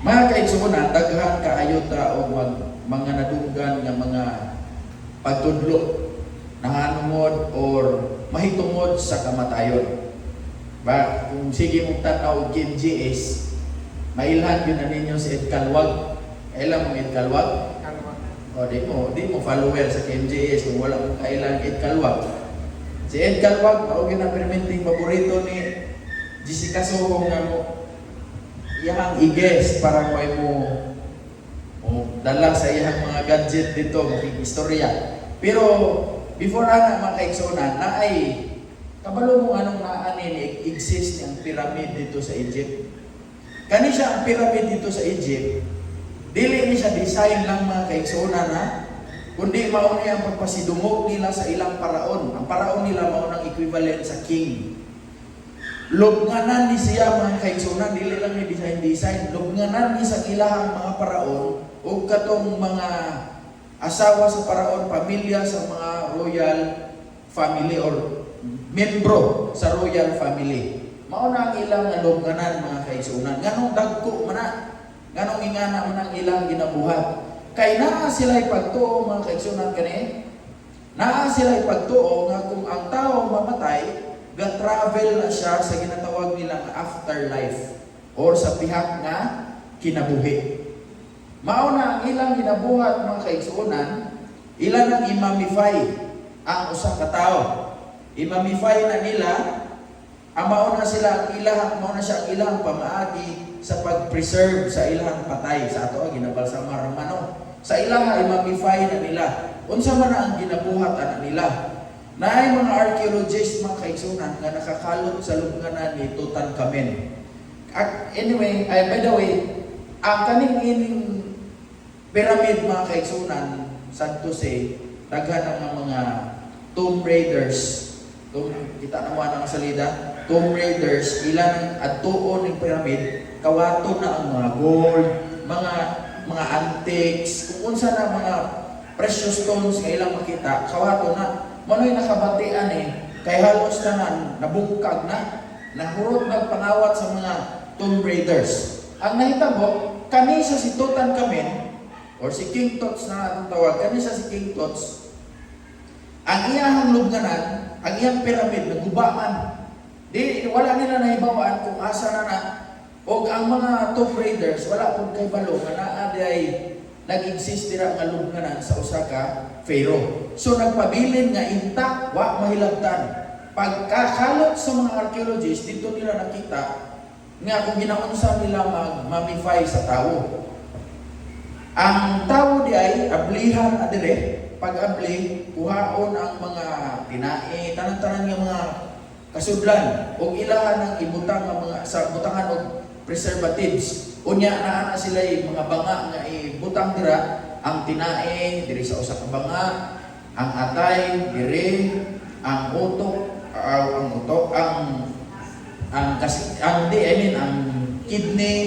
Mga kaigsuonan, daghan kaayo ta og mga nadunggan nga mga pagtudlo nahanungod or mahitungod sa kamatayon. Ba, kung sige mong tanaw og GS, mailhan yun na ninyo si Ed Calwag. Alam mo Ed Calwag? O di mo follower sa KMJS kung wala mong kailan Ed Calwag. Si Ed Calwag, mao gyud na perminting paborito ni Jessica Soho nga mo iyang i-guess para mo dala sa iyang mga gadget dito, mga istorya. Pero before na mga kaigsuonan, na ay kabalo mo anong naanin exist ang pyramid dito sa Egypt. Kani siya ang pyramid dito sa Egypt. Dili ni siya design lang mga kaigsuonan na, kundi mao ni ang pagpasidungog nila sa ilang paraon. Ang paraon nila mao nang equivalent sa king. Lubnganan ni siya mga kaigsuonan, dili lang ni design. Lubnganan ni sa ilahang mga paraon o katong mga asawa sa paraon, pamilya sa mga royal family or membro sa royal family. Mao na ang ilang lubnganan mga kaigsuonan. Nganong dagko man na, nganong ingana man ang ilang ginabuhat. Kay naa sila'y pagtuo mga kaigsuonan kani. Naa sila'y pagtuo nga kung ang tao mamatay, ga-travel na siya sa ginatawag nilang afterlife or sa pihak nga kinabuhi. Mao na ang ilang ginabuhat mga kaigsuonan, ilan ang imamify ang usa ka tawo. Imamify na nila, mao na siya ang ilang pamaagi sa pag-preserve sa ilang patay. Sa ato ginabalsamar mano. Sa ilang imamify na nila. Unsa man ang ginabuhat ana nila. Naay mga archaeologists mga kaigsuonan nga nakakalot sa lubnganan ni Tutankhamen. Anyway, by the way, ang kaning pyramid mga kaigsuonan, sad to say, daghan ang mga tomb raiders. Kita naman ang salida, tomb raiders, ilang adtuon ng pyramid, kawato na ang mga gold, mga antiques, kung unsa na mga precious stones nga ilang makita, kawato na. Mano'y nakabatian kay halos na nabungkag na, nahurot nagpangawat sa mga tomb raiders. Ang nahitabo, kanisa si Tutankhamen, or si King Tut na atong tawag, kanisa si King Tut, ang iyahang lubnganan, ang iyang pyramid, nagubaman. Wala nila nahibawaan kung asa na o ang mga tomb raiders, wala pong kay balo, nga naaday nag-exist dira nga lubnganan sa usa ka pharaoh. So nagpabilin nga intact wa mahilabtan. Pagkakalot sa mga archaeologists dito nila nakita nga kung ginaunsa nila mag-mummify sa tawo. Ang tawo di ay ablihan adire, pag-abli kuhaon ang mga tinae, tanan-tanan nga mga kasudlan o ilahan ng ibutang nga mga sa butangan og preservatives. Unya naa sila mga banga nga ibutang dira, ang tinae diri sa usa ka banga, ang atay diri, ang utok, ang kidney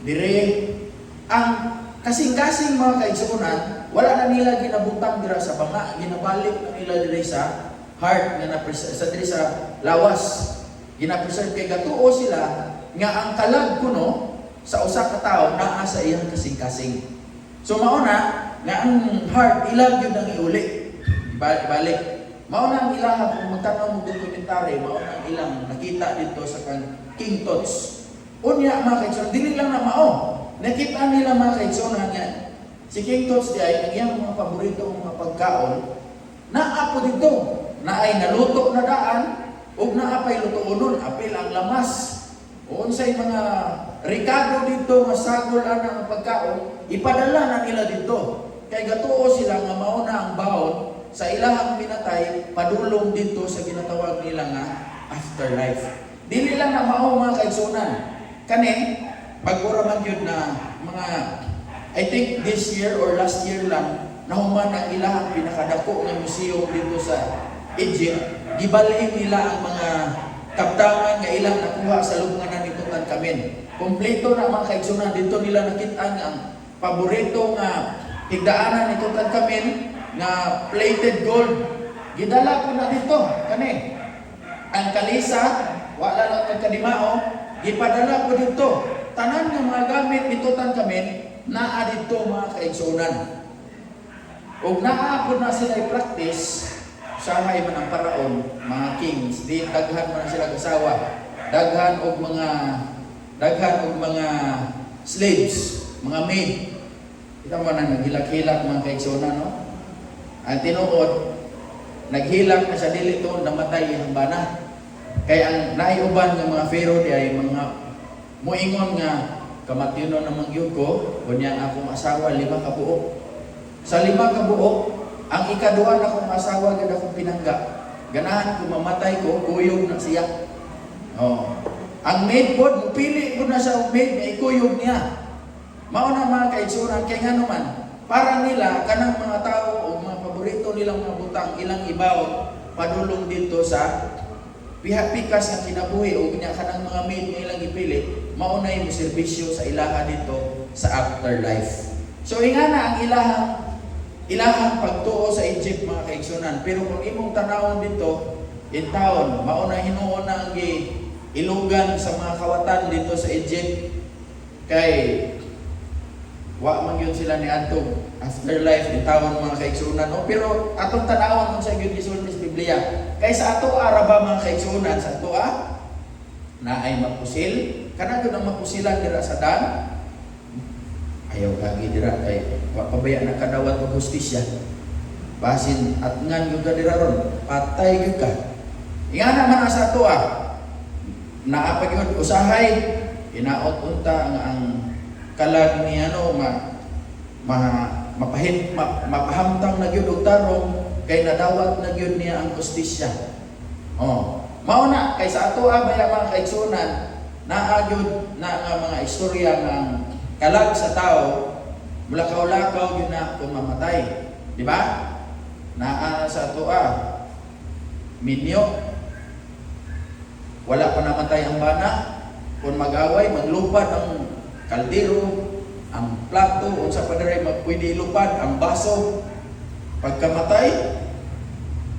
diri, ang kasing-kasing mga kaigsuonan, wala na nila ginabutang dira sa banga, ginabalik na nila diri sa heart nga diri sa lawas. Gina-preserve kay gatuo sila nga ang kalag kuno sa usa ka tawo naa sa iyang kasing-kasing. So mao na nga ang heart ilag yun ang iuli. Balik. Mao na ang ilaha kung magtanaw mo dokumentary, mao na ang ilang nakita dito sa King Tut. Unya mga kaigsuonan, dili lang na mao. Nakita nila mga kaigsuonan nga si King Tut di ay ang iyang mga paborito mga pagkaon naa po dito. Na ay naluto na daan ug naa pay lutuonon, apil ang lamas. Unsay mga ricado dito nga sagol ana ang pagkaon, ipadala na nila dito. Kay gatuo sila nga mao na ang baon sa ilahang minatay padulong dito sa ginatawag nila nga afterlife. Dili lang na mao mga kaigsuonan. Kani paguraman yun na mga I think this year or last year lang nahuman ang ilahang pinakadako nga museum dito sa Egypt. Gibalhin nila ang mga kaptangan nga ilang nakuha sa lubnganan ni Tutankhamen. Kompleto na mga kaigsuonan, dito nila nakita ang paborito nga higdaanan ni Tutankhamen nga plated gold. Gidala ko na dito kani. Ang kalisa wala lang nagkadimao, gipadala ko dito. tanan nga mga gamit nitutan kami naa dito mga kaigsunan. Ug naa po na sila i-practice usahay man ang paraon, mga kings, di daghan man sila kasawa, daghan og mga slaves, mga maid. Kita mo na naghilak-hilak mga kaigsunan, no? Ang tinuod, naghilak na sa dili to namatay ang bana. Kaya ang naiuban ng mga pharaoh di ay mga muingon nga kamatino na mangyud ko, kunya akong asawa 5 ka buok. Sa 5 ka buok, ang ikaduha na kong asawa gid akong pinangga. Ganahan ko mamatay ko, kuyog na siya. Oh. Ang maid pod, mupili po na sa maid na ikuyog niya. Mao na mga kaigsunan kay ngano man, para nila kanang mga tao o mga paborito nilang mga butang ilang ibaw padulong dito sa pikas nga kinabuhi o kanya kanang mga maid nga ilang ipili, mao na yung serbisyo sa ilaha dito sa afterlife. So ingana ang ilahang pagtuo sa Egypt mga kaigsunan. Pero kung imong tanawon dito, in taon, mao na hinuon na ang ilugan sa mga kawatan dito sa Egypt kay wa man gyud sila ni adtong afterlife in taon mga kaigsunan. No? Pero atong tanawon kung sa gyud gisulti sa Biblia. Kay sa ato araba mga kaigsunan, sa ato na ay mapusil, kana gyud ang mapusilan dira sa dan. Ayaw kagi dira kay wa pabaya na kadawat og hustisya. Basin at ngan gyud dira ron, patay gyud ka. Ingana man sa ato naa pa gyud usahay, inaot unta ang kalag ni mapahamtang na gyud og tarong kay nadawat na gyud niya ang hustisya. Oh, mao na kay sa ato baya mga kaigsunan, naa gyud na nga mga istorya nga kalag sa tao, mulakaw-lakaw yun na kung mamatay. Di ba? Naa sa ato minyo, wala pa namatay ang bana, kung mag-away, maglupad ang kaldero, ang plato, kung sa padaray pwede ilupad, ang baso. Pagkamatay,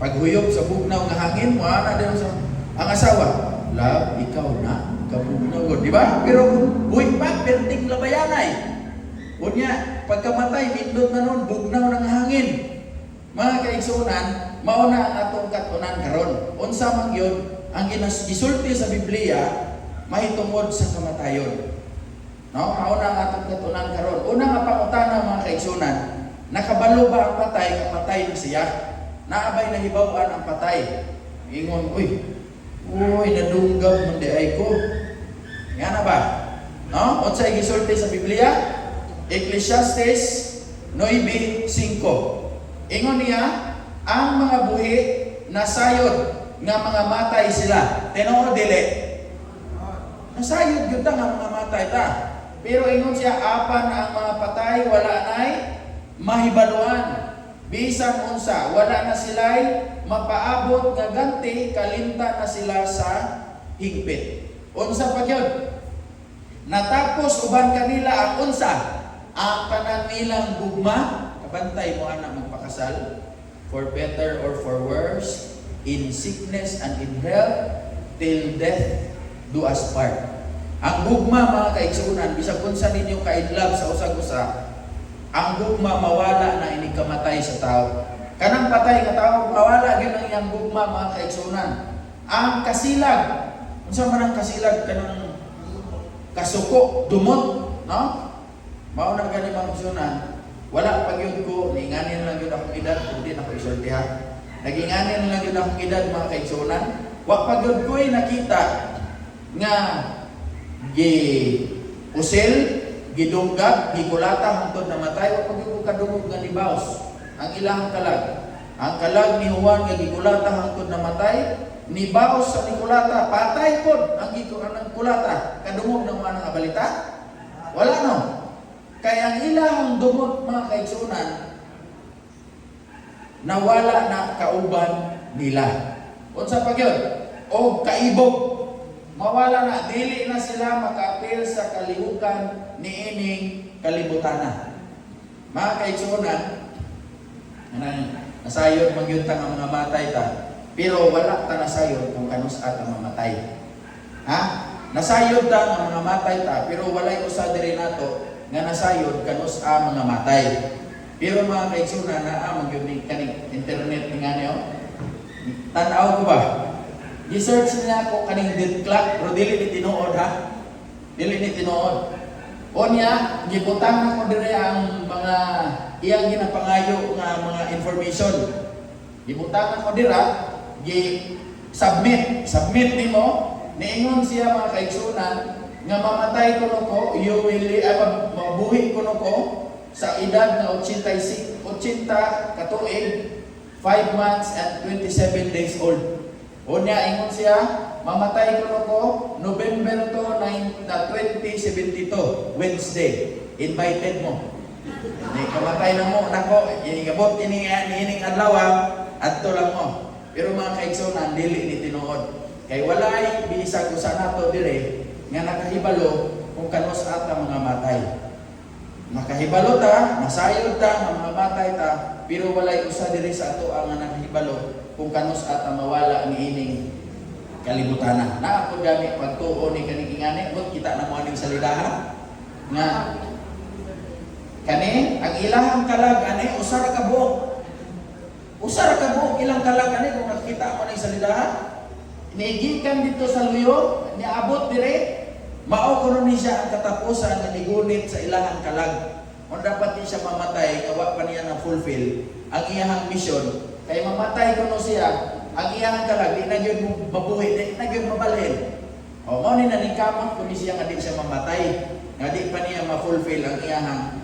paghuyog sa bugnaw nga hangin, muana din sa ang asawa, love, ikaw na kabugnaw, di ba? Pero buhay pa, perting labayanay. Unya, pagkamatay, mindot na nun, bugnaw ng hangin. Mga kaigsunan, mauna ang atong katunan karon. Unsa man yun, ang gisulti sa Biblia, mahitungod sa kamatayon. No? Mauna ang atong katunan karon. Una nga pangutana mga kaigsunan, nakabalo ba ang patay, kapatay na siya? Naabay na hibawaan ang patay. Ingon, uy, nadunggab man di ay ko. Nga na ba? No? Unsa gisulti sa Biblia? Ecclesiastes 9:5. Ingon niya, ang mga buhi nasayod nga mga matay sila. Tinuod dili. Nasayod gyud ta nga mga matay ta. Pero ingon siya, apan ang mga patay wala nay mahibaluan. Bisan unsa, wala na sila'y mapaabot nga ganti, kalimta na sila sa higpit. Unsa pa gyud? Natapos uban kanila ang unsa, ang tanan nilang gugma, kabantay mo ana magpakasal, for better or for worse, in sickness and in health, till death do us part. Ang gugma mga kaigsunan, bisag unsa ninyo kaidlab sa usag-usa, ang gugma mawala na inikamatay sa tao. Kanang patay nga tao, mawala gyud ang iyang gugma mga kaigsunan. Ang kasilag, unsa man ang kasilag kanang kasuko, dumot, no? Mao na gani mga kaigsunan. Wala pa gyud ko, ninganin lang gyud akong edad, kundi na ko isultihan. Naginganin lang gyud akong edad mga kaigsunan. Wa pa gyud ko'y nakita nga usil, gidunggab, gikulata hangtod namatay, wa pag yung kadungog nga ni Baos. Ang ilang kalag. Ang kalag ni Juan nga gikulata hangtod namatay, ni Baos sa nikulata, patay pod ang kulata. Kadungog ng mga balita? Wala no. Kaya ang ilang dumot mga kaigsunan, nawala na kauban nila. Unsa pa gyud? O kaibog. Mawala na, dili na sila makaapil sa kalihukan niining kalibutana. Mga kaigsunan, nasayod magyud ta nga mga matay ta, pero wala ta nasayod kung kanus at ang mamatay. Ha? Nasayod ta nga mga matay ta, pero walay usa diri nato nga nasayod kanus a mga matay. Pero mga kaigsunan na gyud ni kaning internet ni ngani tan-aw ko ba? Research niya ako kaning dead clock, pero dili ni tinuod ha. Dili ni tinuod. Onya, gibutang ko dire ang mga iyang ginapangayo nga mga information. Gibutang ko dira, submit nimo, niingon siya mga kaigsunan nga mamatay kuno ko, mabuhi kuno ko sa edad na 80 katuig, 5 months and 27 days old. Unya ingon siya, mamatay kuno ko November 2072, Wednesday. Invited mo. Ni kamatay na mo nako, inigabot ining adlaw adto lang mo. Pero mga kaigsunan dili ni tinuod. Kay walay bisag usa nato dire nga nakahibalo kung kanus ata mga matay. Nakahibalo ta, nasayod ta nga mga matay ta, pero walay usa diri sa ato ang nakahibalo kung kanus ata mawala niining kalibutan na ako gami pagtuo ni kaning ingani mo kita na mo aning salidahan nga kani ang ilahang kalag ani usara ka buok ilang kalag ani kung nakita mo ning salidahan nigikan dito sa luyo niabot dire mao kuno ni siya ang katapusan nga nigunit sa ilahang kalag kung dapat di siya mamatay kawa pa niya na fulfill ang iyang mission kay mamatay kuno siya ang iyang kalag, di na yun mabuhi, di na yun mabalhin. O, mo ni naningkamot kung siya nga di siya mamatay, nga di pa niya ma-fulfill ang iyang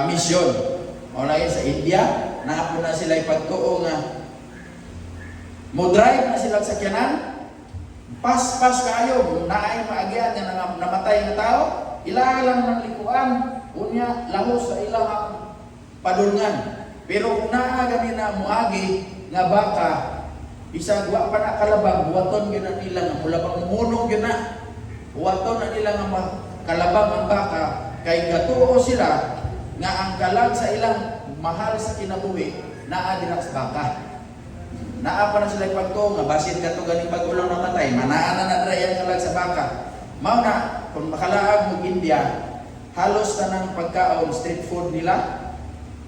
mission. O, lagi sa India, naapon na sila ipagtuo nga, mo-drive na sila sa sakyanan, pas kayo, naay maagyan na namatay na tao, ilalang ng likuan, unya, lahos sa ilang padulngan. Pero kung naagami na muagi, nga baka bisag wa pa na kalabang buwaton gyud na nila nga mulabang munong gyud na buwaton na nila nga kalabang ang baka kay gatuo sila nga ang kalag sa ilang mahal sa kinabuhi naa dira sa baka naa pa na sila pagtuo nga basin kato ganing bag-ulang namatay manaa na dira yang kalag sa baka mao na kung makalaag mo India halos tanang pagkaon street food nila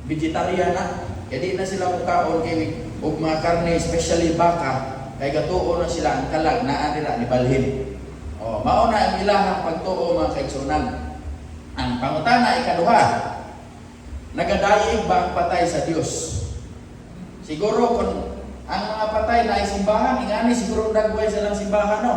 vegetarian na kaya di na sila mukhaon kay ug mga karne, especially baka, kay gatuo na sila ang kalag na anira ni balhin. O, mao na ang ilahang pagtuo mga kaigsunan. Ang pangutana ikaduha, nagadayeg ba ang patay sa Dios? Siguro kung ang mga patay na ay simbahan, ingani siguro dagway silang simbahan no.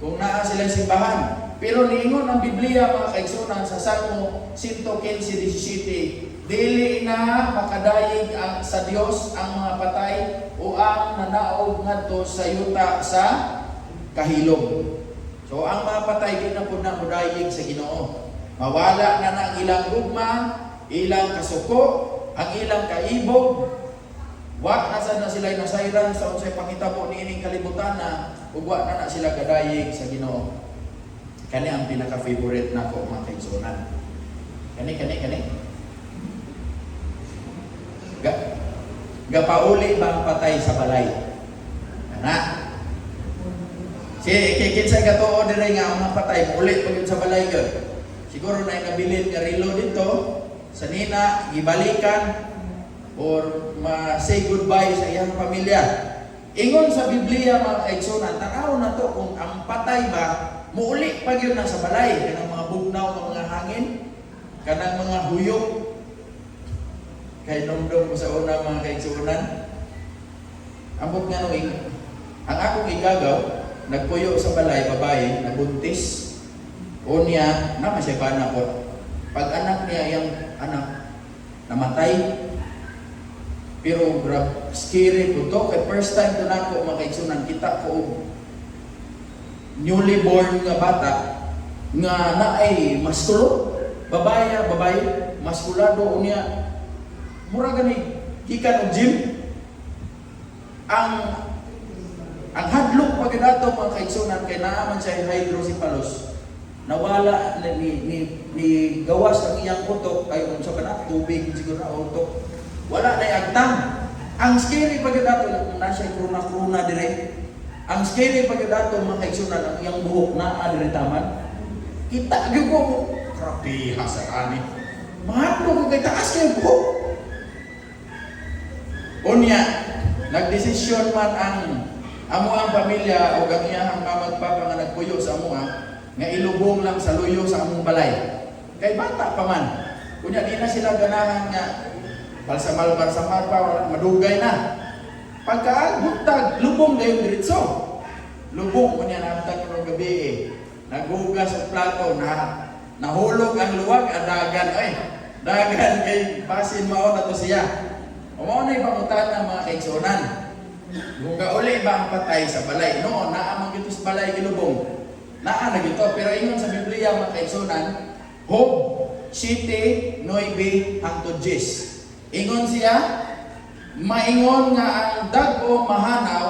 Kung naa silang simbahan. Pero niingon ang Biblia mga kaigsunan sa Salmo 115:17, dili na makadayeg sa Dios ang mga patay o ang nanaog ngadto sa yuta sa kahilom. So ang mga patay di na pud na mudayeg sa Ginoo. Mawala na ang ilang gugma, ilang kasuko, ang ilang kaibog. Wa na sad na sila nasayran sa unsay panghitabo niining kalibutan na ug wa na sila kadayeg sa Ginoo. Kani ang pinaka-favorite nako mga kaigsunan. Kani. Gapauli ba ang patay sa balay? Ana. Si kinsay gatuo dire nga ang mga patay ulit pag sa balay gyud. Siguro na nabilin nga relo dito sa nina gibalikan or ma-say goodbye sa iyang pamilya. Ingon sa Biblia mga kaigsunan, tanaw na to kung ang patay ba muuli pag yun na sa balay, kanang mga bugnaw ng mga hangin, kanang mga huyok, kay nomdom ko sa una mga kaigsunan. Ambot nga nung ang akong igagaw, nagpuyo sa balay, babae, nabuntis, unya, naman siya panak ko. Pag anak niya, yung anak, namatay, pero scary po to, kay first time to na ko mga kaigsunan, kita ko newly born nga bata nga naay maskulo babae maskulado unya mura gani gikan og gym ang hadlok pag dato mga kaigsunan kay naaman siya hydrocephalus nawala ni gawas ang iyang utok ay unsa ba na tubig siguro na utok wala na agtang ang scary pag dato na siya kruna dire Ang scary pag dato mga kaigsunan, ang iyang buhok na adiritaman. Kita gyud ko, grabe hasarani. Mahadlo ko kay taas kay buhok. Unya, nagdesisyon man ang amo ang pamilya o ang iyang mamag papa nga nagpuyo sa amo nga ilubong lang sa luyo sa among balay. Kay bata pa man. Kunya di na sila ganahan nga balsamal pa wala madugay na. Pagka buntag lubong dayon diretso. Lubong kunya naabtan ko gabi naghugas og plato na nahulog ang luwag ang dagan ay dagan kay basin mao na to siya. O mao na ipangutan ng mga kaigsunan. Kung kauli ba ang patay sa balay? No, naa man gito sa balay gilubong. Naa na gito pero ingon sa Biblia mga kaigsunan, Job 7:9 hangtod 10. Ingon siya, maingon nga ang dagko mahanaw,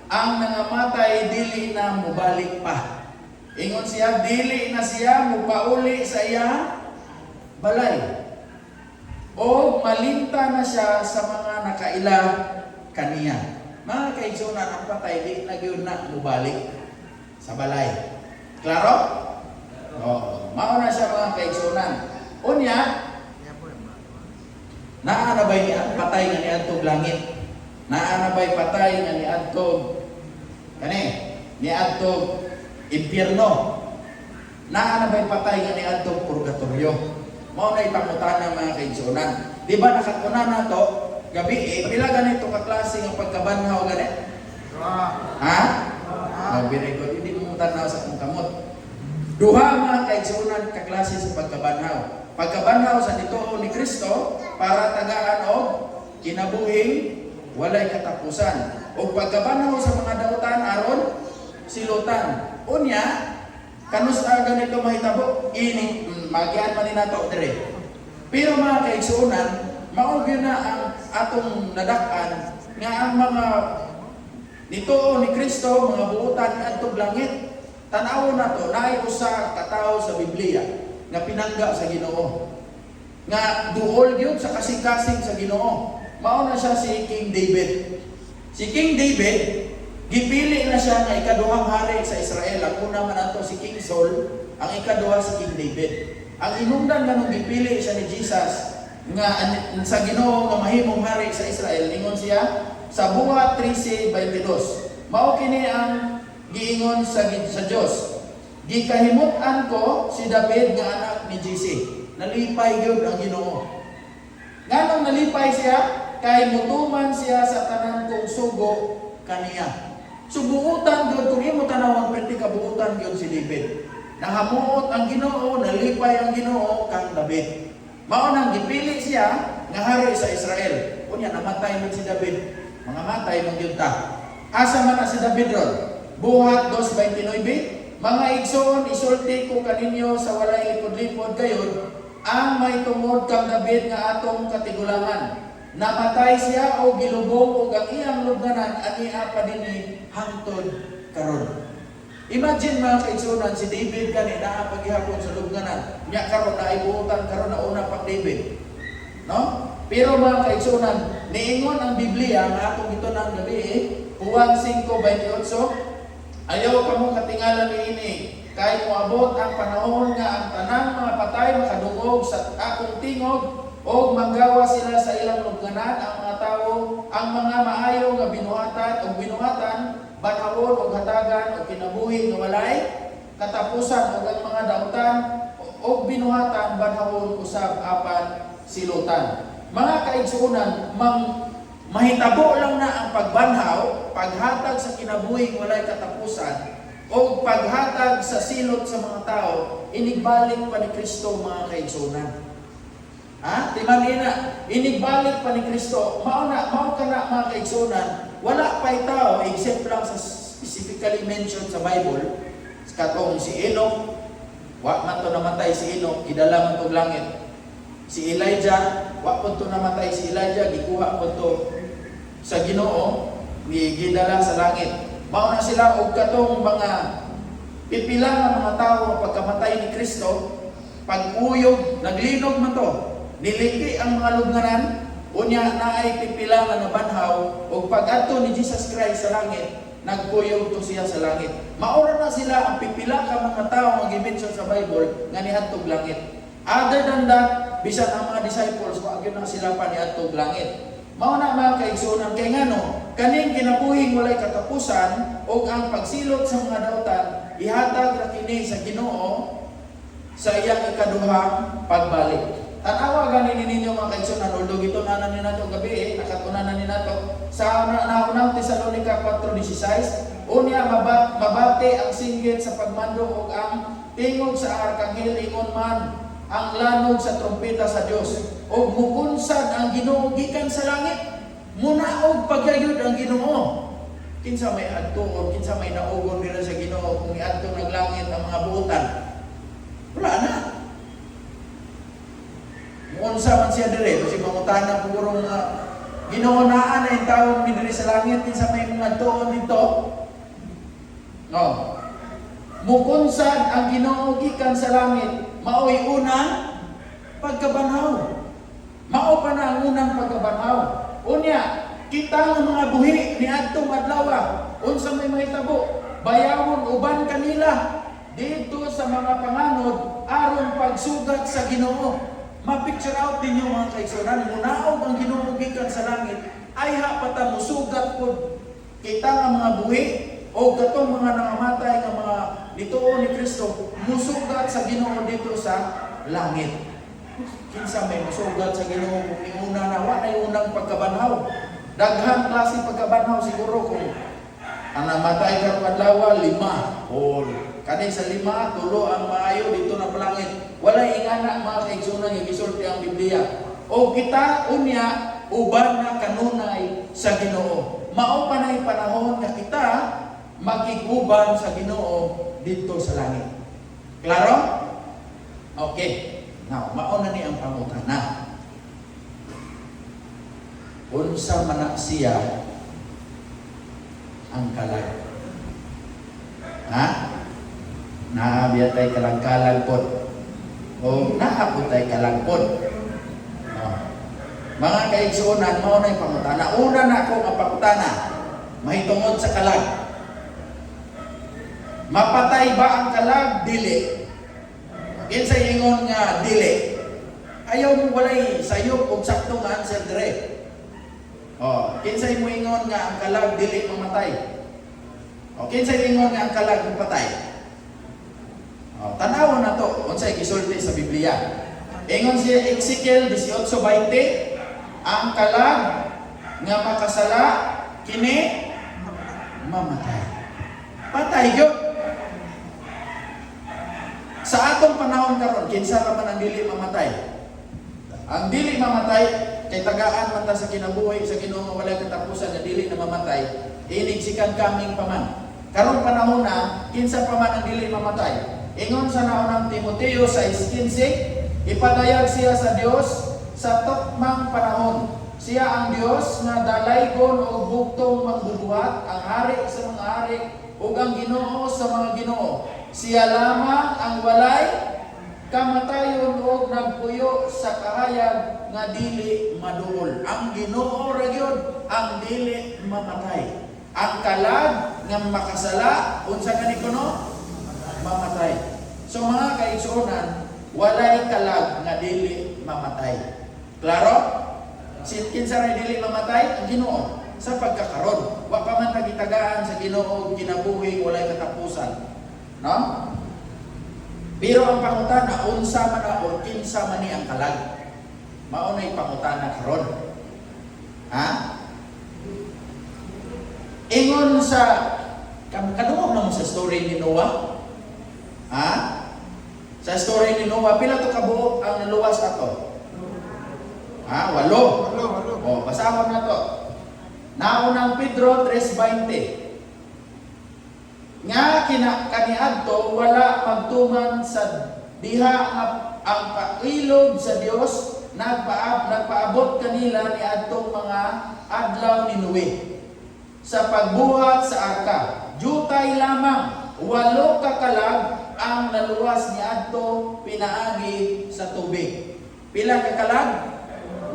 ang nangamatay dili na mubalik pa. Ingon siya, dili na siya mupauli sa iya balay. O malinta na siya sa mga nakaila kaniya. Mga kaigsunan, ang patay di na gyud na mubalik sa balay. Klaro? Oo. Mao na siya mga kaigsunan. Unya, naa na ba'y patay nga niadtog langit? Naa na ba'y patay nga niadtog niadtog impyerno? Naa na ba'y patay nga niadtog purgatorio? Mao na ipangutana mga kaigsunan. Di ba nakatuna na to gabi pila ganito ka klase ng pagkabanhaw gani? Ha? Very good. Hindi mo tanaw sa kung kamot. Duha mga kaigsunan ka klase sa pagkabanhaw. Pagkabanhaw sa dituo ni Kristo para tagaan og kinabuhing walay katapusan. O pagkabanhaw sa mga dautan aron silutan. Unya, kanus ganito mahitabo ini magian man ni nato dire. Pero mga kaigsunan, mao gyud na ang atong nadak-an nga ang mga dituo ni Kristo mga buutan adtong langit. Tan-awon nato naay usa ka tawo sa Biblia nga pinangga sa Ginoo. Nga duol gyud sa kasing-kasing sa Ginoo. Mao na siya si King David. Si King David gipili na siya nga ikaduhang hari sa Israel. Ang una man ato si King Saul, ang ikaduha si King David. Ang inungdan nga nung gipili siya ni Jesus nga sa Ginoo nga mahimong hari sa Israel, ingon siya sa Buhat 13:22. Mao kini ang giingon sa Dios. Gikahimutan ko si David nga anak ni Jesse. Nalipay gyud ang Ginoo. Nganong nalipay siya? Kay mutuman siya sa tanan kong sugo kaniya. Subuutan gyud kung imo tanawon perti kabuutan gyud si David. Nahamuot ang Ginoo, nalipay ang Ginoo kang David. Mao nang gipili siya nga hari sa Israel. Unya namatay man si David. Mga matay man gyud ta. Asa man na si David ron? Buhat 2:29. Mga igsoon, isulti ko kaninyo sa walay lipod-lipod gayon ang may tungod kang David nga atong katigulangan. Namatay siya o gilubong o ang iyang lubnganan ania pa dinhi hangtod karon. Imagine mga kaigsunan, si David kani naa paghihapon sa lubnganan. Nya karon na ibuutan karon na una pang David. No? Pero mga kaigsunan, niingon ang Biblia nga atong ito ng gabi Juan 5:28, ayaw pa mo katingalan niini kay moabot ang panahon nga ang tanang mga patay makadungog sa akong tingog o manggawa sila sa ilang lubnganan ang mga tawo ang mga maayo nga binuhatan banhawon o hatagan o kinabuhi nga walay katapusan o ang mga dautan o binuhatan banhawon usab apan silutan. Mga kaigsuonan, mahitabo lang na ang pagbanhaw, paghatag sa kinabuhi walay katapusan o paghatag sa silot sa mga tao, inigbalik pa ni Kristo mga kaigsuonan. Ha? Timali na, inigbalik pa ni Kristo. Mao ka na mga kaigsuonan, wala pa'y tao, except lang sa specifically mentioned sa Bible, katong si Enoch, wa man to namatay si Enoch, idala man to langit. Si Elijah, wa po to namatay si Elijah, gikuha po to sa Ginoo, gidala sa langit. Mao na sila og katong mga pipila nga mga tao pagkamatay ni Kristo, pag-uyog, naglinog man to. Niliki ang mga lubnganan, unya na ay pipila nga nabanhaw, o pag-adto ni Jesus Christ sa langit, nagkuyog to siya sa langit. Maura na sila ang pipila ka mga tao nga gi-mention sa Bible nga niadtog langit. Other than that, bisan ang mga disciples wa gyud na sila pa niadtog langit. Mao na mga kaigsunan kay ngano, kaning kinabuhing walay katapusan ug ang pagsilot sa mga dautan ihatag ra kini sa Ginoo sa iyang ikaduhang pagbalik. Tanawa gani ninyo mga kaigsunan, although gito na ni nato gabi nakatuna na ni nato sa naunang Tesalonica 4:16, unya mabati ang singgit sa pagmando ug ang tingog sa arkanghel ingon man ang lanog sa trompeta sa Dios ug mupunsad ang Ginoo gikan sa langit. Munaog pagyayod ang Ginoo. Kinsa may adto o kinsa may naugon dira sa Ginoo kung iadto naglangit ang mga buotan? Wala na. Unsa man siya dire kasi mangutana puro mga Ginoo naa na yung tawo mi diri sa langit kinsa may mga tuon dito. No. Mupunsad ang Ginoo gikan sa langit. Mao'y unang pagkabanhaw. Mao pa na ang unang pagkabanhaw. Unya, kita ng mga buhi ni adtong adlaw, unsa may mahitabo, bayawon uban kanila dito sa mga panganod aron pagsugat sa Ginoo. Ma-picture out ninyo mga kaigsunan, munaog ang Ginoo gikan sa langit, ay hapata musugat pod kita nga mga buhi o katong mga nangamatay nga mga dituon ni Kristo musugat sa Ginoo dito sa langit. Kinsa may musugat sa Ginoo kung iuna na wa na unang pagkabanhaw. Daghang klase pagkabanhaw siguro kung ang namatay karong adlaw 5 o kani sa 5 tulo ang maayo dito na palangit. Wala ingana mga kaigsunan nga gisulti ang Biblia. O kita unya uban na kanunay sa Ginoo. Mao pa nay panahon nga kita makiguban sa Ginoo dito sa langit. Klaro? Okay. Now, mauna ni ang pangutana. Unsa man siya ang kalag? Ha? Naabiya tay kalag-kalag pod. O naapod tay kalag pod. No. Mga kaigsuonan, mauna yung pangutana. Una na ako ang pangutana. Mahitungod sa kalag. Mapatay ba ang kalag? Dili. Kinsa ingon nga dili. Ayaw mo walay sayop og saktong answer dire. Kinsa mo ingon nga ang kalag dili mamatay. Kinsa ingon nga ang kalag mapatay. Tanawon na to unsay gisulti sa Biblia. Ingon si Ezekiel 18:20, ang kalag nga makasala kini mamatay. Patay gyud. Sa atong panahon karon, kinsa ra man ang dili mamatay? Ang dili mamatay kay tagaan man ta sa kinabuhi sa Ginoo nga walay katapusan nga dili na mamatay. Inig sikan kaming paman. Karon panahon na kinsa pa man ang dili mamatay. Ingon sa naunang Timoteo 6:15, ipadayag siya sa Dios sa tukmang panahon. Siya ang Dios nga dalaygon og bugtong magbubuhat, ang hari sa mga hari ug ang Ginoo sa mga Ginoo. Siya lamang ang walay kamatayon o nagpuyo sa kahayag nga dili maduol. Ang Ginoo ra gyud ang dili mamatay. Ang kalag nga makasala unsa kani kuno? Mamatay. So mga kaigsuonan, walay kalag nga dili mamatay. Klaro? Kinsa ra dili mamatay? Ang Ginoo. Sa pagkakaron, wa pa man nagitagaan sa Ginoo kinabuhi walay katapusan. No? Pero ang pangutana, unsa man o kinsa man ni ang kalag? Mao nay pangutana karon. Ha? Ingon sa kadungog na mo sa story ni Noah. Ha? Sa story ni Noah, pila to kabuok ang naluwas ato? Ha? 8. O, basahon na to. Naunang Pedro 3:20. Nga kaniadto wala magtuman sa diha ang pailog sa Dios nagpaabot kanila ni adtong mga adlaw ni Noe sa pagbuhat sa arka. Jutay lamang 8 ka kalag ang naluwas ni adto pinaagi sa tubig. Pila ka kalag?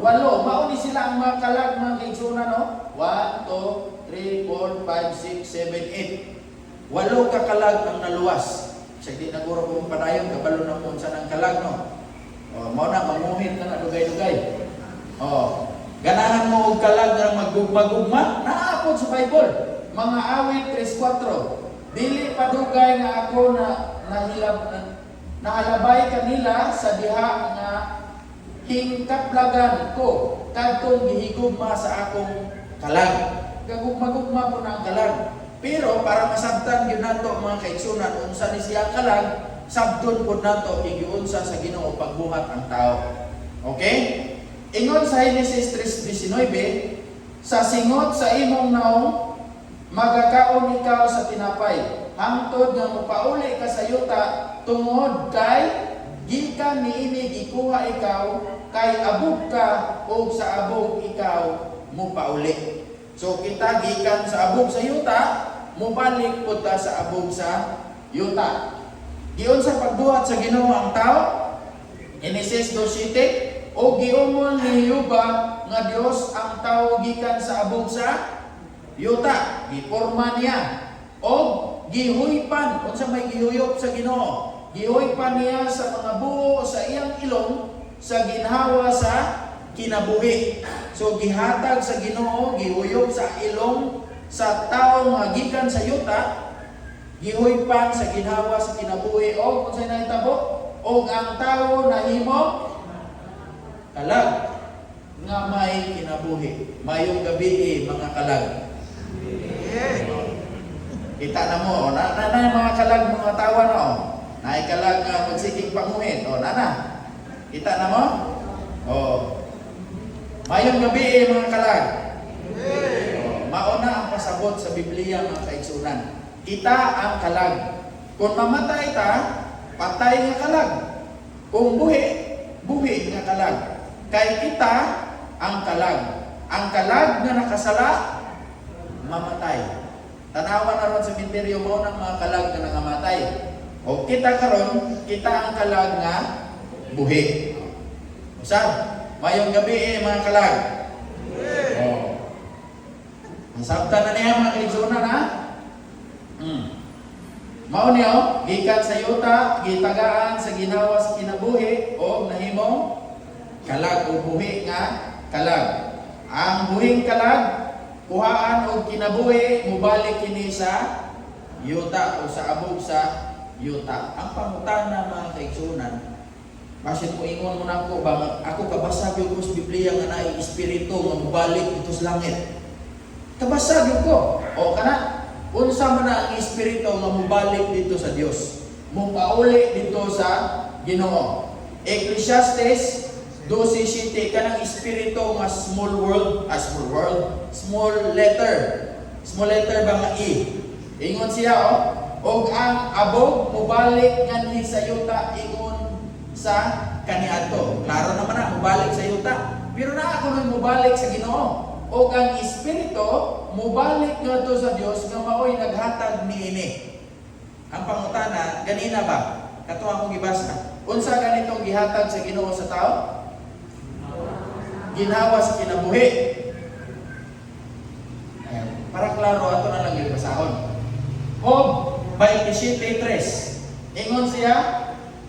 8. Mao ni sila ang mga kalag mga kaigsunan no? 1, 2, 3, 4, 5, 6, 7, 8. 8 ka kalag ang naluwas. Sa di naguro kung padayon, kabalo na mo sa ng kalag, no? O, mo na, manguhit ka na, dugay-dugay. O, ganahan mo og kalag na magugma, naapod sa Bible. Mga awit 3:4. Dili padugay nga ako nahalabay kanila sa diha nga hingkaplagan ko kadtong gihigugma sa akong kalag. Gagugma-gugma ko na ang kalag. Pero para masabtan gyud nato mga kaigsunan unsa ni siya kalag, sabton pud nato igiunsa sa Ginoo pagbuhat ang tao. Okay? Ingon sa Genesis 3:19, sa singot sa imong naong magakaon ikaw sa tinapay, hangtod nga mopauli ka sa yuta, tungod kay gikan niini gikuha ikaw, kay abog ka o sa abog ikaw mopauli. So kita gikan sa abog sa yuta, mobalik pud ta sa abog sa yuta. Giun sa pagbuhat sa Ginoo ang tao, Genesis 2:7, o giumol ni Jehova nga Dios ang tao gikan sa abog sa yuta, giporma niya o gihuypan. Unsa may gihuyop sa Ginoo? Gihuypan niya sa mga buho sa iyang ilong sa ginhawa sa kinabuhi. So gihatag sa Ginoo, gihuyop sa ilong sa tao nga gikan sa yuta, gihuypan sa ginhawa sa kinabuhi o unsay nahitabo? Og ang tao nahimo kalag nga may kinabuhi. Mayong gabi mga kalag. Kita na mo, na mga kalag mga tawa na o. Naay kalag nga magsiging panguhin. O, nana. Kita na mo? O. Mayong gabi mga kalag. O, mauna ang pasabot sa Biblia mga kaigsunan. Kita ang kalag. Kung mamatay ta, patay nga kalag. Kung buhi, buhi nga kalag. Kay kita ang kalag. Ang kalag nga nakasala, mamatay. Tanawa na ron sa minteryo mo ng mga kalag na nangamatay. O kita karon, kita ang kalag nga buhi. Usab, mayong gabi mga kalag. O. Masabta na niya mga kaigsunan ha? Mao niyo, gikan sa yuta, gitagaan sa ginawa sa kinabuhi o nahimong kalag o buhi nga kalag. Ang buhing kalag, kuhaan o kinabuhi, mubalik kini sa yuta o sa abog sa yuta. Ang pangutana mga kaigsunan, basin ko ingon mo na ako, ako kabasag yung sa Biblia nga na espiritu nga mubalik dito sa langit. Kabasag yung ko. O kana, unsa man na ang espiritu nga mubalik dito sa Dios, mupauli dito sa Ginoo. Ecclesiastes 12:7, kanang espiritu nga small letter ba nga E. Ingon siya og ang abog mubalik nganhi sa yuta ingon sa kaniadto. Klaro naman na mubalik sa yuta. Pero naa kuno mubalik sa Ginoo. Og ang espiritu mubalik ngadto sa Dios nga maoy naghatag niini. Ang pangutana ganina ba? Kato akong gibasa. Unsa ganitong gihatag sa Ginoo sa tao? Ginawa sa kinabuhi. Para klaro ato na lang yung basahon. Job 27:3. Ingon siya,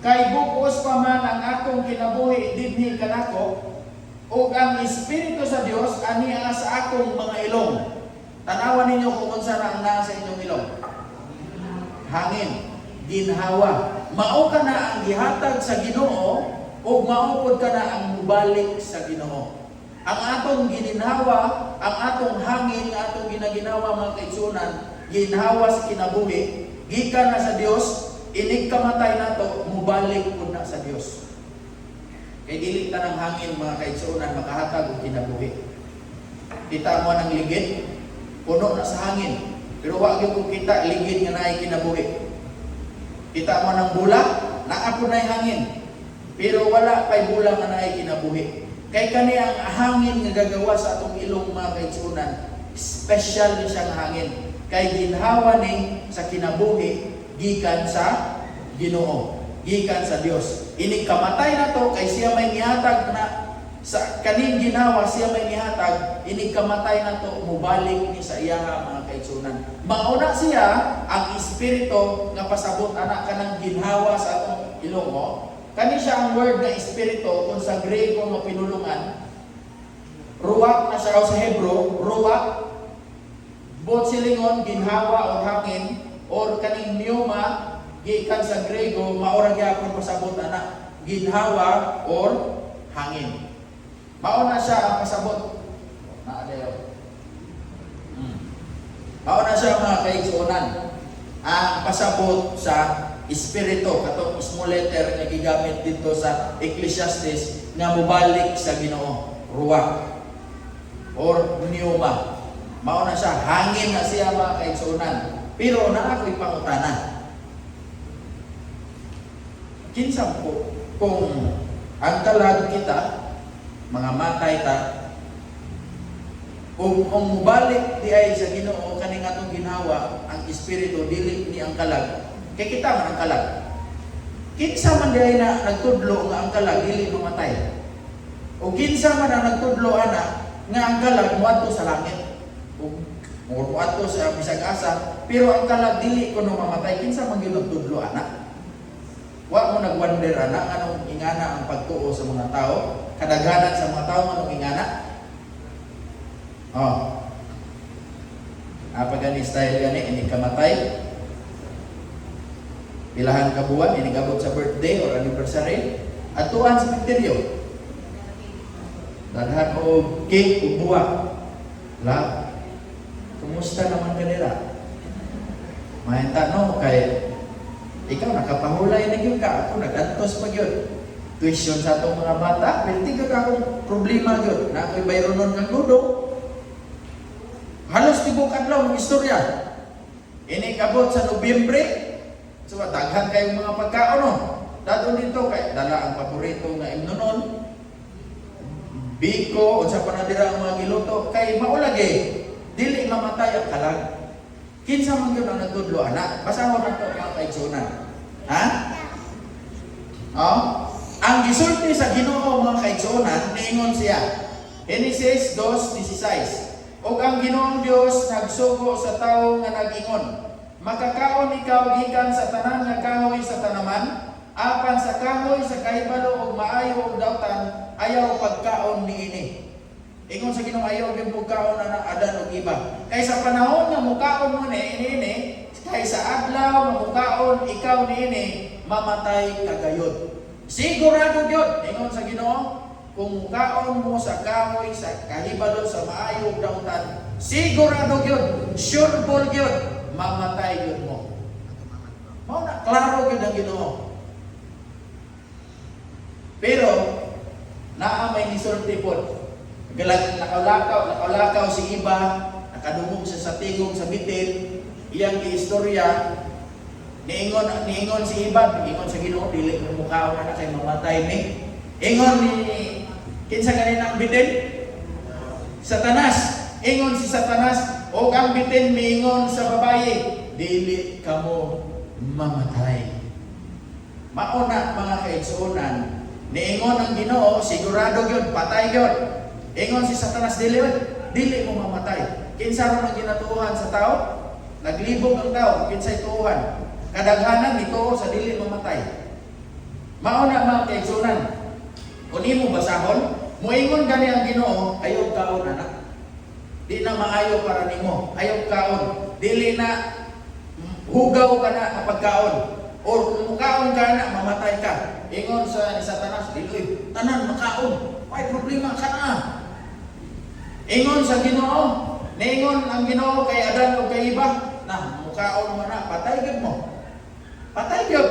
kay bukos pa man ang akong kinabuhi dinhi kanako, ug ang espiritu sa Dios ania sa akong mga ilong. Tanawan ninyo kung unsa na ang naa sa inyong ilong. Hangin, ginhawa. Mao ka na ang gihatag sa Ginoo ug maupod ka na ang mubalik sa Ginoo. Ang atong gininhawa, ang atong hangin nga atong ginaginawa mga kaigsunan, ginhawa sa kinabuhi, gikan na sa Dios, inig kamatay nato, mubalik pud na sa Dios. Kay dili ta ng hangin mga kaigsunan makahatag og kinabuhi. Kita mo nang ligid, puno na sa hangin, pero wa gyud ko kita ligid nga naay kinabuhi. Kita mo nang bula, naa pud nay hangin, pero wala pay bula nga naay kinabuhi. Kay kani ang hangin nga gagawa sa atong ilong mga kaigsunan, special ni siyang hangin. Kay ginhawa ni sa kinabuhi, gikan sa Ginoo, gikan sa Dios. Ini kamatay na to, kay siya may nihatag na sa kaning ginawa siya may nihatag, ini kamatay na to, mubalik ni sa iyaha mga kaigsunan. Mauna siya ang espiritu nga pasabot anak kanang ginhawa sa atong ilong. Kani siya ang word nga espiritu kung sa Grego nga pinulungan. Ruwak na siya o sa Hebro, ruwak, bot silingon, ginhawa o hangin, or kaning pneuma, gikan sa Grego, maura gyapon pasabot anak, ginhawa or hangin. Mauna siya ang pasabot. Mauna siya mga kaigsunan ang pasabot sa espiritu, katong small letter nga gigamit dito sa Ecclesiastes nga mubalik sa Ginoo, ruwak or pneuma. Mauna siya, hangin na siya mga kaigsunan. Pero na ako'y pangutana. Kinsa po kung ang kalag kita, mga matay ta, kung mubalik di ay sa Ginoo kaning atong ginawa, ang espiritu dili ni ang kalag, kay kita man ang kalag. Kinsa man di ay na nagtudlo nga ang kalag dili mamatay. O kinsa man ang nagtudlo ana nga ang kalag moadto sa langit. O moadto sa bisag asa, pero ang kalag dili kuno mamatay. Kinsa man gyud nagtudlo ana? Wa mo nagwonder ana anong ingana ang pagtuo sa mga tao, kadaghanan sa mga tao anong ingana. Apa gani style gani ini kamatay. Bilahan ka buwan ini gabot sa birthday or anniversary, atuan sa mikteryo. Daghan og cake ug buwak. La. Kumusta naman kanila? May tanong kay ikaw nakapahulay na gyud ka, ako nagantos pa gyud. Tuition sa atong mga bata, perti ka akong problema gyud. Na ako'y bayronon ng ludo. Halos tibok adlaw ng istorya. Ini kabot sa Nobyembre. So daghan kayong mga pagkaon no. Dato dito kay dala ang paborito nga imnonon. Biko unsa pa na dira ang mga giluto kay maulagi. Dili mamatay ang kalag. Kinsa man gyud ang nagtudlo anak? Basahon nato mga kaigsunan. Ha? Ang gisulti sa Ginoo mga kaigsunan niingon siya. Genesis 2:16. Og ang Ginoong Dios nagsugo sa tawo nga nag-ingon, makakaon ikaw gikan sa tanan nga kahoy sa tanaman, apan sa kahoy sa kahibalo og maayo og dawtan ayaw pagkaon niini. Ingon sa Ginoo ayaw gyud pagkaon ana adan og iba. Kay sa panahon nga mukaon mo niini, kay sa adlaw nga mukaon ikaw niini, mamatay ka gayud. Sigurado gyud ingon sa Ginoo, kung mukaon mo sa kahoy sa kahibalo sa maayo og dawtan, sigurado gyud, sure ball gyud, mamatay gyud mo. Mao na klaro gyud ang Ginoo. Pero naa may nisulti pod. Nakalakaw si iba, nakadungog sa tigong sa bitin, iyang giistorya, niingon si iba, niingon sa Ginoo, dili mo mukaon na kay mamatay ni. Ingon ni kinsa ganina ang bitin? Satanas. Ingon si Satanas, o ang bitin miingon sa babaye, dili kamo mamatay. Mauna mga kaigsuonan, niingon ang Ginoo, sigurado gyud, patay gyud. Ingon si Satanas, dili mo mamatay. Kinsa man ginatuohan sa tao? Naglibog ang tao, kinsay tuohan. Kadaghanan nituo sa dili mamatay. Mauna mga kaigsuonan, kung imo basahon, muingon gani ang Ginoo, ayaw kaon anak. Di na maayo para nimo, ayaw kaon. Dili na hugaw ka na kapag kaon. Or kung kaon ka na, mamatay ka. Ingon sa Satanas, dili, tanan makaon. Ay problema ka na. Ingon sa Ginoo, niingon ang Ginoo kay Adan o kay iba, na mukaon mo na, patay gyud mo. Patay gyud.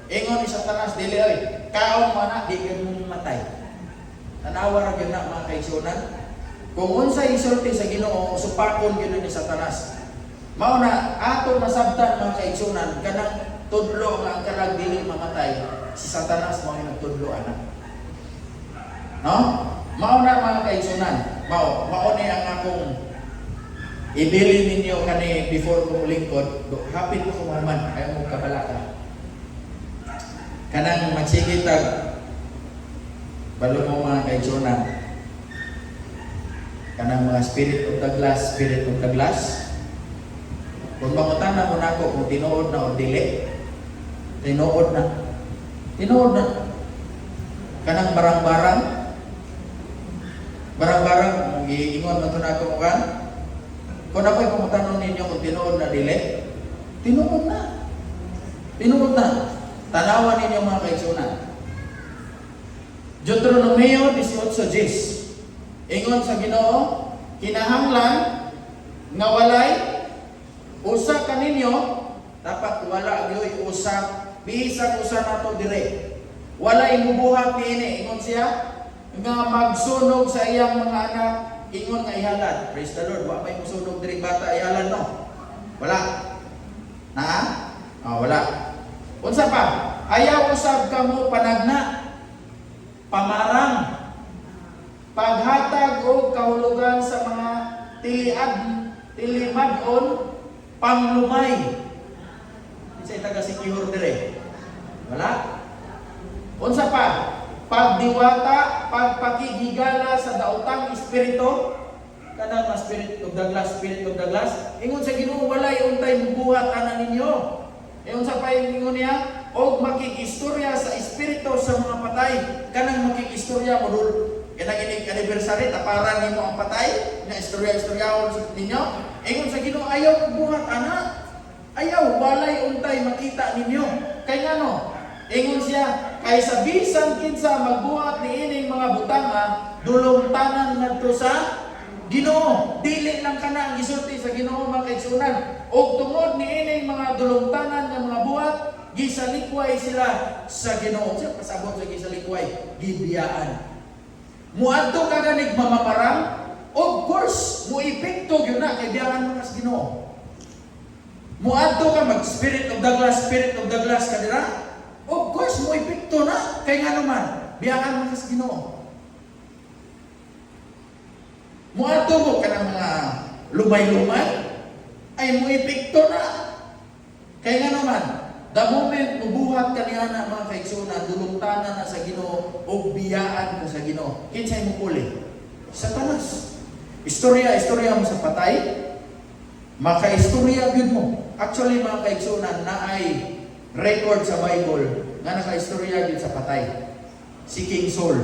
Ingon ni Satanas, dili ay, kaon mo na, di gyud mo matay. Tanawa ra gyud na mga kaigsuonan. Kung unsa isulti sa Ginoo, supakon gyud ni Satanas. Mao na ato nasabtan mga kaigsuonan kanang tudlo nga ang kalag dili mamatay, si Satanas mao nagtudlo ana. No? Mao na mga kaigsuonan. Mao ni ang akong ibilin ninyo kani before ko lingkod, hapit ko kumaman ayaw mo kabalaka. Kanang magsigitag Balo mo mga kaigsunan, kanang mga spirit of the glass. Kung mangutana mo na ako kung tinuod na o dili, tinuod na. Kanang barang-barang, iingon mo ito na ako kan. Kung ako'y pangutanon ninyo kung tinuod na dili, tinuod na. Tanawan ninyo mga kaigsunan. Deuteronomio 18:10. Ingon sa Ginoo, kinahanglan nga walay usa kaninyo, dapat wala gyoy usa, bisag usa nato dire. Wala imubuhat niini, ingon siya nga magsunog sa iyang mga anak, ingon nga ihalad. Praise the Lord. Wa may musunog diri bata ihalad no. Wala. Wala. Unsa pa? Ayaw usab kamo panagna, pamarang, paghatag o kahulugan sa mga tilimadon, panglumay. Isa taga sikihor dire. Wala. Unsa pa? Pagdiwata, pagpakigigala sa daotang espiritu, kanang spirit of the glass, ingon sa Ginoo walay untay mubuhat ana ninyo. Unsa pa ingon niya? Og makikistorya sa espiritu sa mga patay, kanang makikistorya mo dul kanang anniversary taparan nimo ang patay, nga istorya-istoryahon ninyo. Ingon sa Ginoo ayaw mubuhat ana. Ayaw walay untay makita ninyo. Kay ngano? Ingon siya, kaysa bisan kinsa magbuhat niining mga butanga, dulongtanan ngadto sa Ginoo. Dili lang kana ang gisulti sa Ginoo mga kaigsunan. Og tungod niining mga dulongtanan nga mga buhat, gisalikway sila sa Ginoo. Siya pasabot sa gisalikway, gibiyaan. Muadto ka ganig mamamarang, of course, muipekto gyud na kay biyaan mo sa Ginoo. Muadto ka mag spirit of the glass kadira. Of course, mo epekto na. Kaya nga naman, biyaan mo sa Ginoo. Muadto mo ka ng mga lumay-lumay, ay mo epekto na. Kaya nga naman, the moment mubuhat ka niya na mga kaigsunan, dulungtanan na sa Ginoo, o biyaan ka sa Ginoo. Kinsay mo puli? Satanas. Istorya mo sa patay, maka-istorya yun mo. Actually, mga kaigsunan, na ay record sa Bible nga naka-istorya din sa patay. Si King Saul.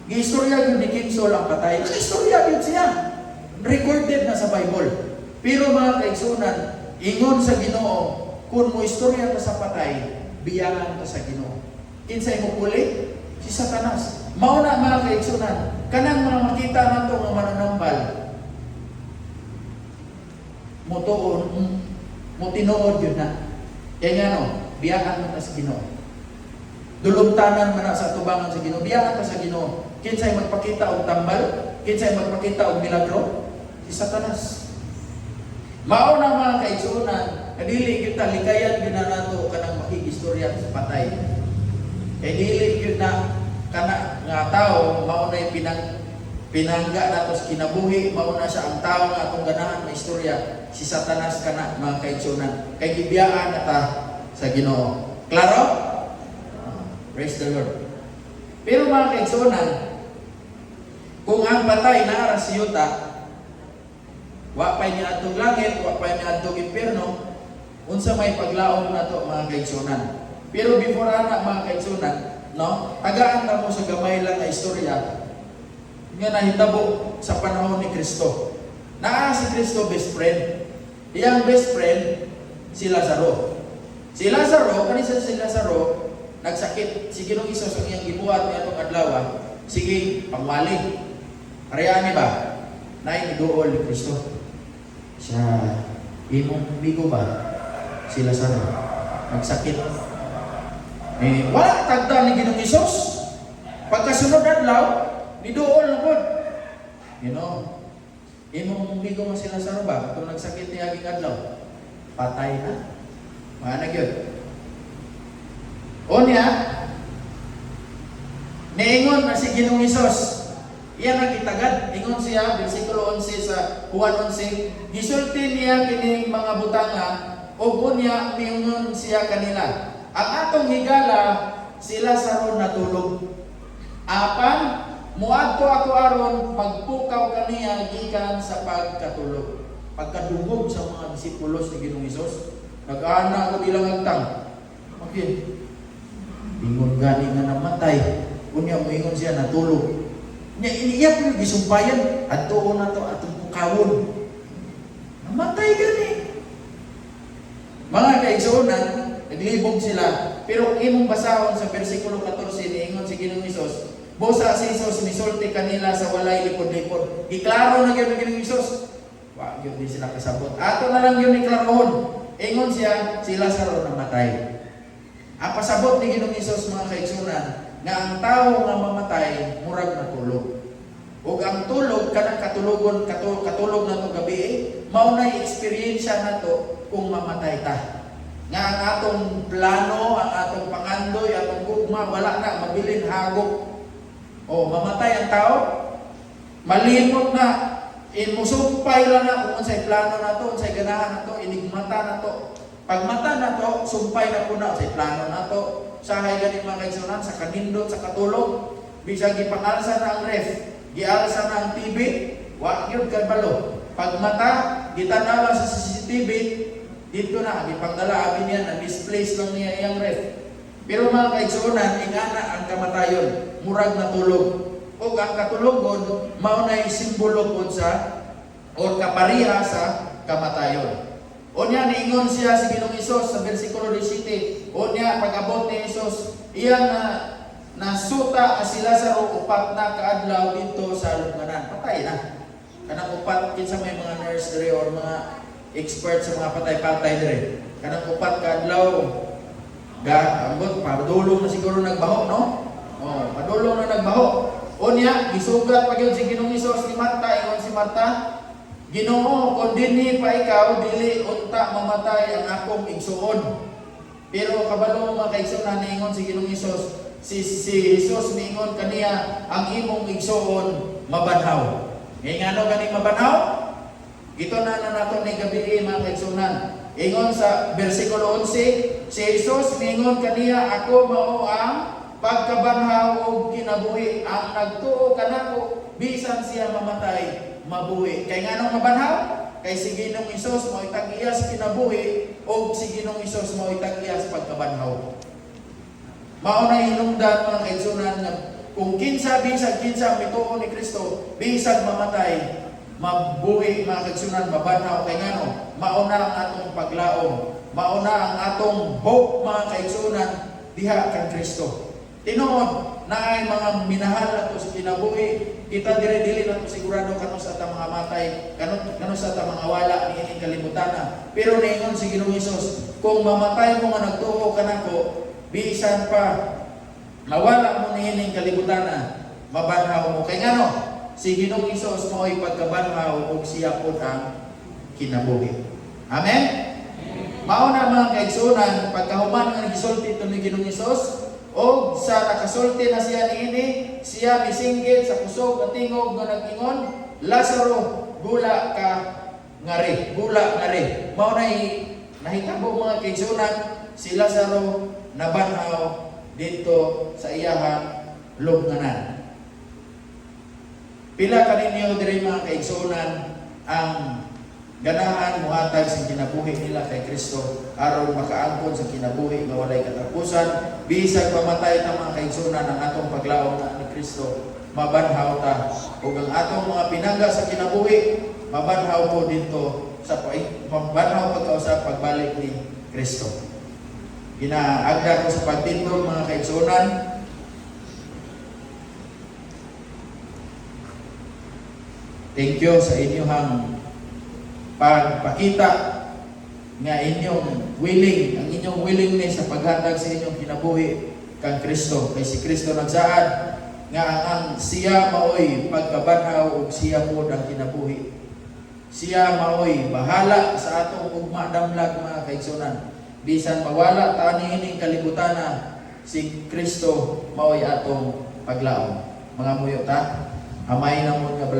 Gi-istorya din ni King Saul ang patay. Naka-istorya din siya. Recorded na sa Bible. Pero mga kaigsunan, ingon sa Ginoo, kung mo istorya ka sa patay, biyangan ka sa Ginoo. Kinsay mo puli? Si Satanas. Mauna mga kaigsunan, kanang mga makita nato nga mananambal, mo tinuod yun na. Kaya nga no, biyakan mo na sa Ginoo. Dulumtanan man na sa tubangan sa Ginoo, biyakan ka sa Ginoo. Kinsay magpakita og tambal, kinsay magpakita og milagro, si Satanas. Mao na mga kaigsunan, kadili kita likayan gyud na nato kanang makigistorya sa patay. Kay dili gyud na kana nga tao mao na pinangga nato sa kinabuhi, mao na siya ang tao nga atong ganahan na istorya. Si Satanas kana mga kaigsunan, kay gibiyaan ata sa Ginoo. Klaro? Praise the Lord. Pero mga kaigsunan, kung ang patay naara sa yuta, wa pa niya atong langit, wa pa niya atong impierno, unsa may paglaom nato mga kaigsunan. Pero before ana mga kaigsunan, no, tagaan na mo sa gamay lang na istorya nga nahitabo sa panahon ni Kristo. Naa si Kristo best friend. Iyang best friend si Lazaro. Si Lazaro nagsakit. Sige nung isa sa iyang gibuhat niya itong adlaw. Sige, pangwali. Arayani ba? Nay iduol ni Kristo. Siya, imong bigo ba? Si Lazaro nagsakit. Wala tagda ni Ginong Isos. Pagkasunod adlaw, niduol na po. Imong bigo mo si Lazaro ba? Kung nagsakit niya aging adlaw, patay na. Maanag yun. O niya, niingon na si Ginong Isos. Iyan ang itagad. Ingon siya, versikulo 11 sa Juan 11, gisulti niya kining mga butanga, o niya, niingon siya kanila. Ang atong higala, si Lazaro natulog. Apan muadto ako aron magpukaw kaniya gikan sa pagkatulog. Pagkadungog sa mga disipulos ni Ginoong Hesus, nag-ana ko bilang agtang. Okay. Ingon gani nga namatay. Kunya mo ingon siya natulog. Nya iniyak mo gisumpayan adto na to atong pukawon. Namatay gani. Mga kaigsuonan, naglibog sila. Pero kung imong basahon sa bersikulo 14 niingon si Ginoong Hesus, busa si Hesus misulti kanila sa walay lipod-lipod. Iklaro na gyud ni Ginoong Hesus. Wa gyud di sila kasabot. Ato na lang gyud ni klarohon. Ingon siya, si Lazaro namatay. Ang pasabot ni Ginoong Hesus mga kaigsuonan nga ang tawo nga mamatay murag natulog. Ug ang tulog kanang katulog na to gabi mao na experience na to kung mamatay ta. Nga ang atong plano, ang atong pangandoy, atong gugma wala na mabilin hagop. O mamatay ang tao, malimot na, imusumpay lang na kung unsay plano na to, unsay ganahan na to, inigmata na to. Pag mata na to, sumpay na po na, unsay plano na to. Sahay ganing mga kaigsuonan, sa kanindot, sa katulog, bisag gipangalsa na ang ref, gialsa na ang TV, wa gyud kabalo. Pag mata, gitanawa sa CCTV, dito na, gipangdala abi niya na misplace lang niya iyang ref. Pero mga kaigsuonan, ingana ang kamatayon, murag natulog. O ang katulogon, maunay simbolo po sa o kapariha sa kamatayon. O niya, niingon siya si Ginoong Hesus sa versikulo 17. O niya, pag-abot ni Hesus, iyan na nasuta si Lazaro upat na kaadlaw dito sa lubnganan. Patay na. Kanang upat, kinsa may mga nurse dire or mga expert sa mga patay-patay dire. Kanang upat kaadlaw, ambot, padulong na siguro nagbaho, no? Oh, padulong na nagbaho. O niya, gisugat pa yun si Ginoong Hesus ni Marta, ingon si Marta, Ginoo, kung dinhi pa ikaw, dili unta mamatay ang akong igsuon. Pero kabalo mga kaigsuonan, niingon si Ginoong Hesus, si Hesus niingon kaniya, ang imong igsuon mabanhaw. Ngayon ano ganing mabanhaw? Ito na nato ni gabi mga kaigsuonan. Ingon sa versikulo 11, si Hesus niingon kaniya, ako mao ang pagkabanhaw o kinabuhi. Ang nagtuo kanako, bisan siya mamatay, mabuhi. Kay nganong mabanhaw? Kay si Ginoong Hesus mo itag-iyas kinabuhi o si Ginoong Hesus mo itag-iyas pagkabanhaw. Mao na hinungdan mga kaigsuonan nga kung kinsa bisag kinsa mituo ni Kristo, bisag mamatay, mabuhi mga kaigsuonan, mabanhaw. Kay ngano? Mao na ang atong paglaom. Mao na ang atong hope mga kaigsuonan diha kang Kristo. Tinuod na ay mga minahal nato sa kinabuhi, kita dire-dili nato sigurado kanos sa mga matay, kanos sa mga wala ni ining kalibutan. Pero niingon si Ginoong Hesus, kung mamatay mo nga nagtuo kanako, bisan pa mawala mo ni ining kalibutan, mabanhaw mo. Kay ngano? Si Ginoong Hesus mo'y pagkabanhaw ug siya pud ang kinabuhi. Amen. Mao na mga kaigsuonan, pagkahuman nga gisulti ni Ginoong Hesus, o sa nakasulti na siya niini, siya misinggit sa kusog at tingog nga nag-ingon, Lazaro, gula ka ngari, gula ngari. Mao na nahitabo mga kaigsuonan, si Lazaro nabanhaw dito sa iyahang lubnganan. Pila kaninyo diri mga kaigsuonan ang ganahan muhatag sa kinabuhi nila kay Kristo aron makaangkon sa kinabuhi nga walay katapusan. Bisag pamatay ta mga kaigsuonan ang atong paglaom na ni Kristo, mabanhaw ta. Ug ang atong mga pinangga sa kinabuhi, mabanhaw mo dito sa mabanhaw pagkausap pagbalik ni Kristo. Ginaagda ko sa pagtindog mga kaigsuonan, thank you sa inyong pagpakita nga inyong willing, ang inyong willingness sa paghatag sa inyong kinabuhi kang Kristo. Kay si Kristo nagsaad nga ang siya maoy pagkabanhaw ug siya pod ang kinabuhi. Siya maoy bahala sa atong ugma damlag mga kaigsuonan. Bisan mawala ta niining kalibutan, si Kristo maoy atong paglaom. Mga muyo ta, amay na mo nga